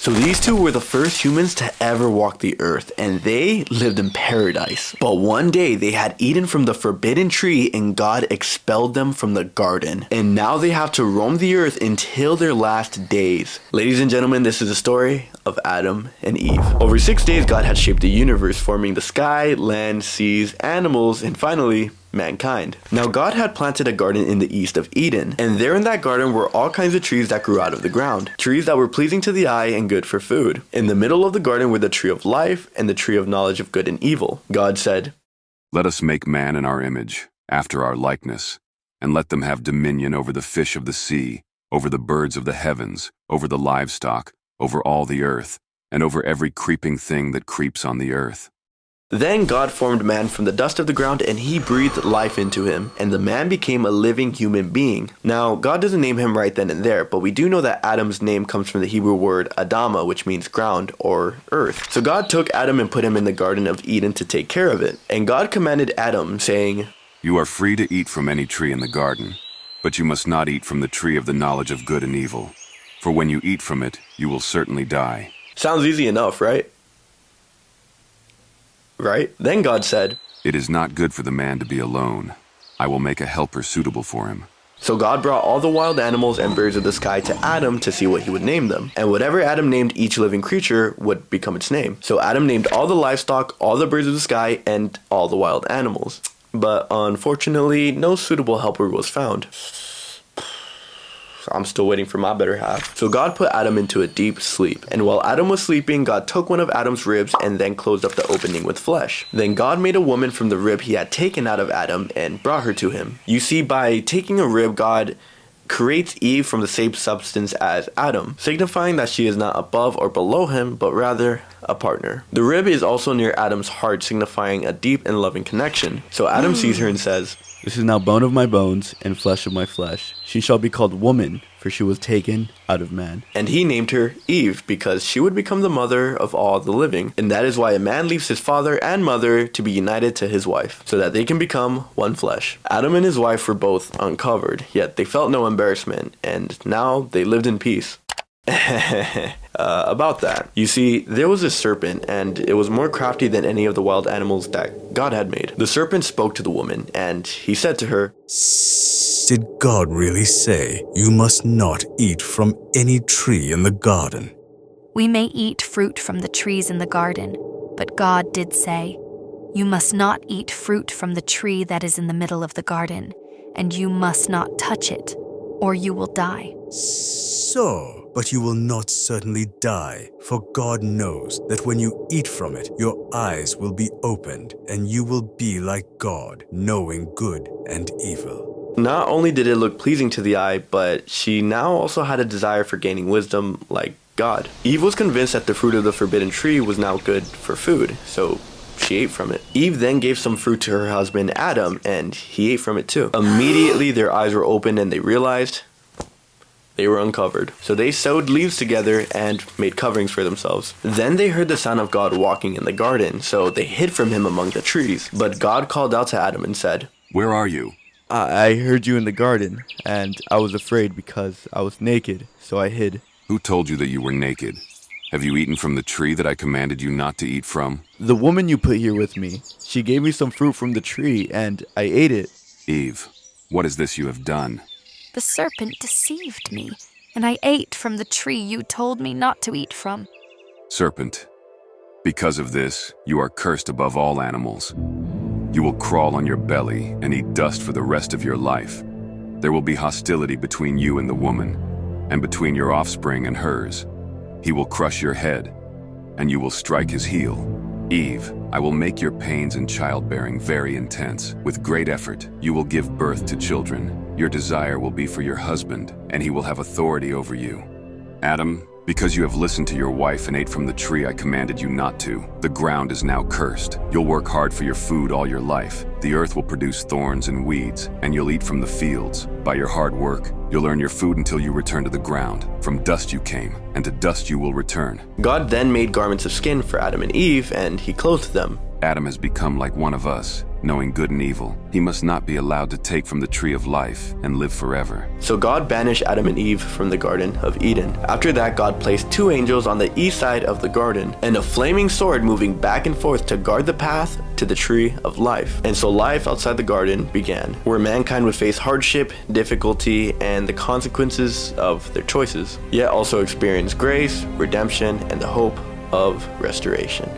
So these two were the first humans to ever walk the earth, and they lived in paradise. But one day they had eaten from the forbidden tree and God expelled them from the garden. And now they have to roam the earth until their last days. Ladies and gentlemen, this is the story of Adam and Eve. Over 6 days, God had shaped the universe, forming the sky, land, seas, animals, and finally, mankind. Now God had planted a garden in the east of Eden, and there in that garden were all kinds of trees that grew out of the ground. Trees that were pleasing to the eye and good for food. In the middle of the garden were the tree of life and the tree of knowledge of good and evil. God said, "Let us make man in our image, after our likeness, and let them have dominion over the fish of the sea, over the birds of the heavens, over the livestock, over all the earth, and over every creeping thing that creeps on the earth." Then God formed man from the dust of the ground and he breathed life into him, and the man became a living human being. Now, God doesn't name him right then and there, but we do know that Adam's name comes from the Hebrew word Adama, which means ground or earth. So God took Adam and put him in the Garden of Eden to take care of it. And God commanded Adam, saying, "You are free to eat from any tree in the garden, but you must not eat from the tree of the knowledge of good and evil. For when you eat from it, you will certainly die." Sounds easy enough, right? Right? Then God said, "It is not good for the man to be alone. I will make a helper suitable for him." So God brought all the wild animals and birds of the sky to Adam to see what he would name them. And whatever Adam named each living creature would become its name. So Adam named all the livestock, all the birds of the sky, and all the wild animals. But unfortunately, no suitable helper was found. I'm still waiting for my better half. So God put Adam into a deep sleep. And while Adam was sleeping, God took one of Adam's ribs and then closed up the opening with flesh. Then God made a woman from the rib he had taken out of Adam and brought her to him. You see, by taking a rib, God creates Eve from the same substance as Adam, signifying that she is not above or below him, but rather a partner. The rib is also near Adam's heart, signifying a deep and loving connection. So Adam sees her and says, "This is now bone of my bones and flesh of my flesh. She shall be called woman, for she was taken out of man." And he named her Eve because she would become the mother of all the living. And that is why a man leaves his father and mother to be united to his wife, so that they can become one flesh. Adam and his wife were both uncovered, yet they felt no embarrassment, and now they lived in peace. About that. You see, there was a serpent, and it was more crafty than any of the wild animals that God had made. The serpent spoke to the woman, and he said to her, "Did God really say you must not eat from any tree in the garden?" We may eat fruit from the trees in the garden, but God did say, "You must not eat fruit from the tree that is in the middle of the garden, and you must not touch it, or you will die." But you will not certainly die, for God knows that when you eat from it, your eyes will be opened, and you will be like God, knowing good and evil. Not only did it look pleasing to the eye, but she now also had a desire for gaining wisdom like God. Eve was convinced that the fruit of the forbidden tree was now good for food, so she ate from it. Eve then gave some fruit to her husband Adam, and he ate from it too. Immediately their eyes were opened and they realized they were uncovered. So they sewed leaves together and made coverings for themselves. Then they heard the sound of God walking in the garden, so they hid from him among the trees. But God called out to Adam and said, "Where are you?" I heard you in the garden, and I was afraid because I was naked, so I hid." "Who told you that you were naked? Have you eaten from the tree that I commanded you not to eat from?" "The woman you put here with me, she gave me some fruit from the tree, and I ate it." "Eve, what is this you have done?" The serpent deceived me, and I ate from the tree you told me not to eat from." "Serpent, because of this, you are cursed above all animals. You will crawl on your belly and eat dust for the rest of your life. There will be hostility between you and the woman, and between your offspring and hers. He will crush your head, and you will strike his heel. Eve, I will make your pains in childbearing very intense. With great effort, you will give birth to children. Your desire will be for your husband, and he will have authority over you. Adam, because you have listened to your wife and ate from the tree I commanded you not to, the ground is now cursed. You'll work hard for your food all your life. The earth will produce thorns and weeds, and you'll eat from the fields. By your hard work, you'll earn your food until you return to the ground. From dust you came, and to dust you will return." God then made garments of skin for Adam and Eve, and he clothed them. Adam has become like one of us, knowing good and evil. He must not be allowed to take from the tree of life and live forever. So God banished Adam and Eve from the Garden of Eden. After that, God placed 2 angels on the east side of the garden and a flaming sword moving back and forth to guard the path to the tree of life. And so life outside the garden began, where mankind would face hardship, difficulty, and the consequences of their choices, yet also experience grace, redemption, and the hope of restoration.